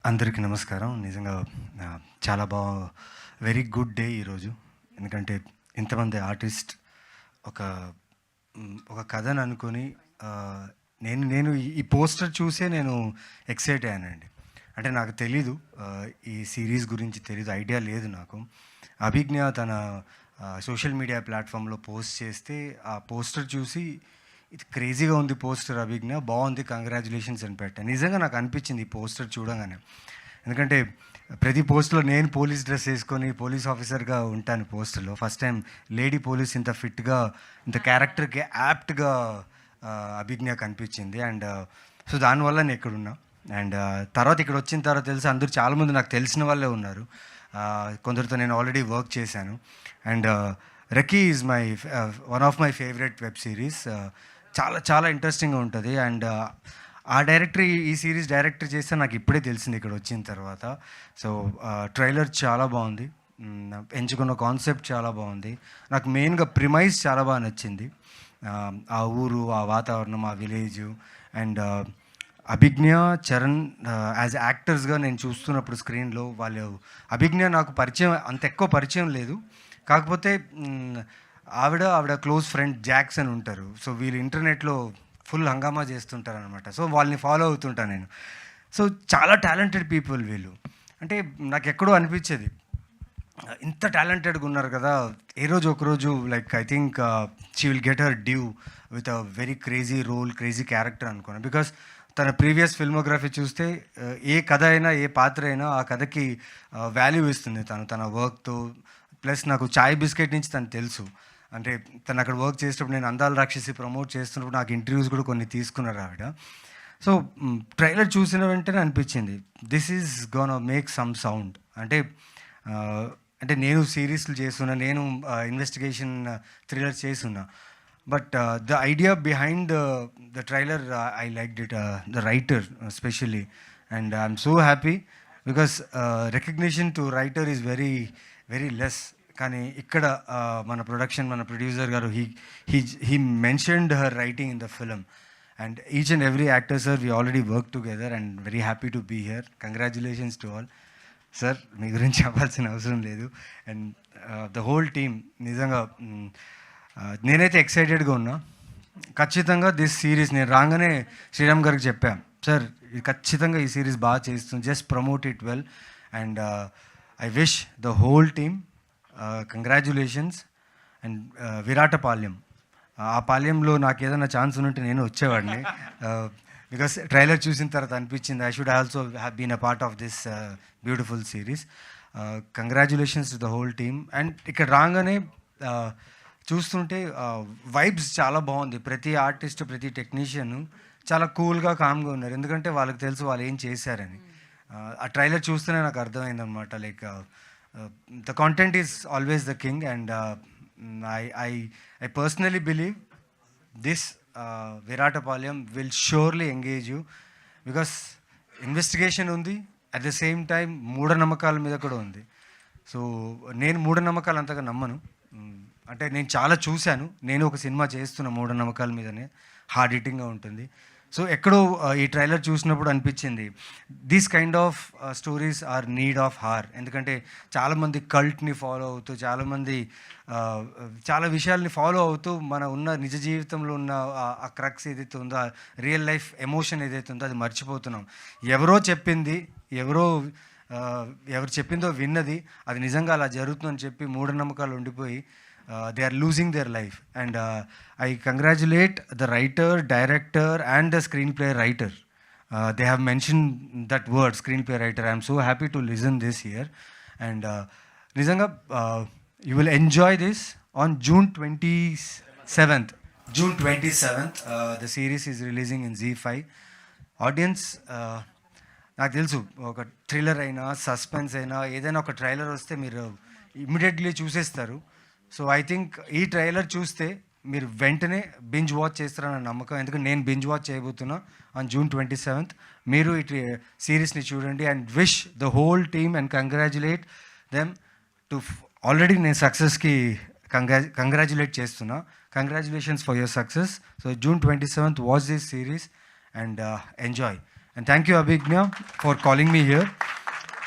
అందరికీ నమస్కారం. నిజంగా చాలా వెరీ గుడ్ డే ఈరోజు. ఎందుకంటే ఇంతమంది ఆర్టిస్ట్ ఒక ఒక కథను అనుకొని నేను నేను ఈ పోస్టర్ చూసే నేను ఎక్సైట్ అయ్యానండి. అంటే నాకు తెలీదు, ఈ సిరీస్ గురించి తెలీదు, ఐడియా లేదు నాకు. అభిజ్ఞ తన సోషల్ మీడియా ప్లాట్ఫామ్లో పోస్ట్ చేస్తే ఆ పోస్టర్ చూసి ఇది క్రేజీగా ఉంది పోస్టర్ అభిజ్ఞ, బాగుంది, కంగ్రాచులేషన్స్ అని పెట్టాను. నిజంగా నాకు అనిపించింది ఈ పోస్టర్ చూడగానే. ఎందుకంటే ప్రతి పోస్ట్లో నేను పోలీస్ డ్రెస్ వేసుకొని పోలీస్ ఆఫీసర్గా ఉంటాను పోస్టర్లో. ఫస్ట్ టైం లేడీ పోలీస్ ఇంత ఫిట్గా, ఇంత క్యారెక్టర్కి యాప్ట్గా అభిజ్ఞ కనిపించింది. అండ్ సో దానివల్ల నేను ఇక్కడ ఉన్నా. అండ్ తర్వాత ఇక్కడ వచ్చిన తర్వాత తెలిసి అందరూ చాలామంది నాకు తెలిసిన వాళ్ళే ఉన్నారు. కొందరితో నేను ఆల్రెడీ వర్క్ చేశాను. And Recce is one of my favourite web series. చాలా చాలా ఇంట్రెస్టింగ్గా ఉంటుంది. అండ్ ఆ డైరెక్టర్ ఈ సిరీస్ డైరెక్టర్ చేస్తే నాకు ఇప్పుడే తెలిసింది ఇక్కడ వచ్చిన తర్వాత. సో ట్రైలర్ చాలా బాగుంది, ఎంచుకున్న కాన్సెప్ట్ చాలా బాగుంది. నాకు మెయిన్గా ప్రిమైజ్ చాలా బాగా నచ్చింది. ఆ ఊరు, ఆ వాతావరణం, ఆ విలేజ్. అండ్ అభిజ్ఞ, చరణ్ యాజ్ యాక్టర్స్గా నేను చూస్తున్నప్పుడు స్క్రీన్లో అభిజ్ఞ నాకు పరిచయం, అంత ఎక్కువ పరిచయం లేదు. కాకపోతే ఆవిడ క్లోజ్ ఫ్రెండ్ జాక్స్ అని ఉంటారు. సో వీళ్ళు ఇంటర్నెట్లో ఫుల్ హంగామా చేస్తుంటారు అనమాట. సో వాళ్ళని ఫాలో అవుతుంటాను నేను. సో చాలా టాలెంటెడ్ పీపుల్ వీళ్ళు. అంటే నాకు ఎక్కడో అనిపించేది, ఇంత టాలెంటెడ్గా ఉన్నారు కదా, ఏ రోజు ఒకరోజు like I think she will get her due with a very crazy role, crazy character అనుకున్నాను. బికాస్ తన ప్రీవియస్ ఫిల్మోగ్రఫీ చూస్తే ఏ కథ అయినా, ఏ పాత్ర అయినా ఆ కథకి వాల్యూ ఇస్తుంది తన వర్క్తో. ప్లస్ నాకు చాయ్ బిస్కెట్ నుంచి తను తెలుసు. అంటే తను అక్కడ వర్క్ చేసేటప్పుడు నేను అందాల రాక్షసి ప్రమోట్ చేస్తున్నప్పుడు నాకు ఇంటర్వ్యూస్ కూడా కొన్ని తీసుకున్నారు ఆవిడ. సో ట్రైలర్ చూసిన వెంటనే అనిపించింది, this is gonna make some sound. అంటే నేను సిరీస్లు చేస్తున్నా, నేను ఇన్వెస్టిగేషన్ థ్రిల్లర్స్ చేస్తున్నా. But the idea behind the trailer I liked it, the writer specially. And I'm so happy because recognition to writer is very very less. కానీ ఇక్కడ మన producer గారు he mentioned her writing in the film. And each and every actor sir, we already work together and very happy to be here. Congratulations to all sir. మీ గురించి చెప్పాల్సిన అవసరం లేదు. And the whole team నిజంగా నేనైతే ఎక్సైటెడ్గా ఉన్నా. ఖచ్చితంగా this series నేను రాగానే శ్రీరామ్ గారికి చెప్పాను, సార్ ఇది ఖచ్చితంగా ఈ సిరీస్ బాగా చేస్తుంది, just promote it well. And I wish the whole team congratulations. And Viratapalem, ఆ పాలెంలో నాకు ఏదైనా ఛాన్స్ ఉంటే నేను వచ్చేవాడిని. బికాస్ ట్రైలర్ చూసిన తర్వాత అనిపించింది I should also have been a part of this beautiful series. Congratulations to the whole team. And ఇక్కడ రాగానే చూస్తుంటే వైబ్స్ చాలా బాగుంది. ప్రతి ఆర్టిస్ట్, ప్రతి టెక్నీషియన్ చాలా కూల్గా, కామ్గా ఉన్నారు. ఎందుకంటే వాళ్ళకి తెలుసు వాళ్ళు ఏం చేశారని. ఆ ట్రైలర్ చూస్తేనే నాకు అర్థమైందనమాట. Like the content is always the king. And I personally believe this Viratapalem will surely engage you because investigation undi, at the same time మూఢనమ్మకాల మీద కూడా ఉంది. సో నేను మూఢనమ్మకాలు అంతగా నమ్మను. అంటే నేను చాలా చూశాను. నేను ఒక సినిమా చేస్తున్న మూఢనమ్మకాల మీదనే, హార్డ్ హిట్టింగ్గా ఉంటుంది. సో ఎక్కడో ఈ ట్రైలర్ చూసినప్పుడు అనిపించింది, these kind of stories are need of hour. ఎందుకంటే చాలామంది కల్ట్ని ఫాలో అవుతూ, చాలామంది చాలా విషయాల్ని ఫాలో అవుతూ మన ఉన్న నిజ జీవితంలో ఉన్న ఆ క్రక్స్ ఏదైతే ఉందో, ఆ రియల్ లైఫ్ ఎమోషన్ ఏదైతే ఉందో అది మర్చిపోతున్నాం. ఎవరో ఎవరు చెప్పిందో విన్నది అది నిజంగా అలా జరుగుతుందని చెప్పి మూఢనమ్మకాలు ఉండిపోయి they are losing their life. And I congratulate the writer, director and the screenplay writer. They have mentioned that word, screenplay writer. I am so happy to listen this here. And nizanga you will enjoy this on June 27th. June 27th the series is releasing in ZEE5. Audience, నాకు తెలుసు ఒక thriller అయినా, suspense అయినా, ఏదైనా ఒక trailer వస్తే మీరు immediately చూసేస్తారు. సో ఐ థింక్ ఈ ట్రైలర్ చూస్తే మీరు వెంటనే బింజ్ వాచ్ చేస్తారన్న నమ్మకం. ఎందుకంటే నేను బింజ్ వాచ్ చేయబోతున్నా ఆన్ June 27th. మీరు ఈ సిరీస్ని చూడండి. And wish the whole team and congratulate them to already నేను సక్సెస్కి కంగ్రాచులేట్ చేస్తున్నా. Congratulations for your success. So June 27th watch this series and enjoy. And thank you Abhigna for calling me here.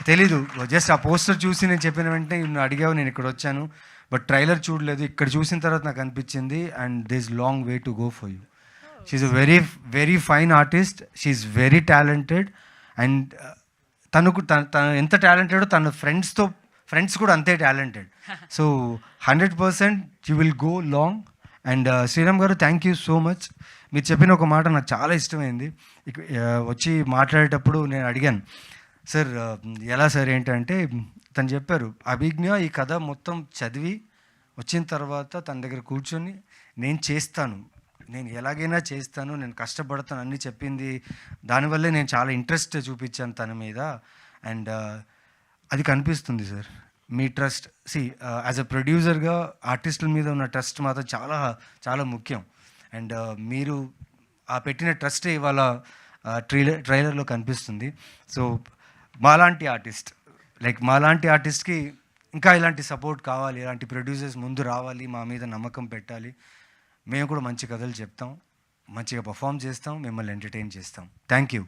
తెలీదు. Just ఆ poster చూసి నేను చెప్పిన వెంటనే నువ్వు అడిగావు, నేను ఇక్కడ వచ్చాను. బట్ ట్రైలర్ చూడలేదు. ఇక్కడ చూసిన తర్వాత నాకు అనిపించింది and this long way to go for you. She's a very very fine artist. She's very talented and తను ఎంత టాలెంటెడో తన ఫ్రెండ్స్ కూడా అంతే talented. So 100% you will go long. And Sriram గారు, థ్యాంక్ యూ సో మచ్. మీరు చెప్పిన ఒక మాట నాకు చాలా ఇష్టమైంది. వచ్చి మాట్లాడేటప్పుడు నేను అడిగాను, సార్ ఎలా సార్ ఏంటంటే తను చెప్పారు, అభిజ్ఞ ఈ కథ మొత్తం చదివి వచ్చిన తర్వాత తన దగ్గర కూర్చొని నేను చేస్తాను, నేను ఎలాగైనా చేస్తాను, నేను కష్టపడతాను అన్నీ చెప్పింది. దానివల్లే నేను చాలా ఇంట్రెస్ట్ చూపించాను తన మీద. అండ్ అది కనిపిస్తుంది sir me trust. As a ప్రొడ్యూసర్గా ఆర్టిస్టుల మీద ఉన్న ట్రస్ట్ మాత్రం చాలా చాలా ముఖ్యం. అండ్ మీరు ఆ పెట్టిన ట్రస్టే ఇవాళ ట్రైలర్లో కనిపిస్తుంది. సో మాలాంటి ఆర్టిస్ట్కి ఇంకా ఇలాంటి సపోర్ట్ కావాలి, ఇలాంటి ప్రొడ్యూసర్స్ ముందు రావాలి, మా మీద నమ్మకం పెట్టాలి. మేము కూడా మంచి కథలు చెప్తాం, మంచిగా పర్ఫామ్ చేస్తాం, మిమ్మల్ని ఎంటర్టైన్ చేస్తాం. Thank you.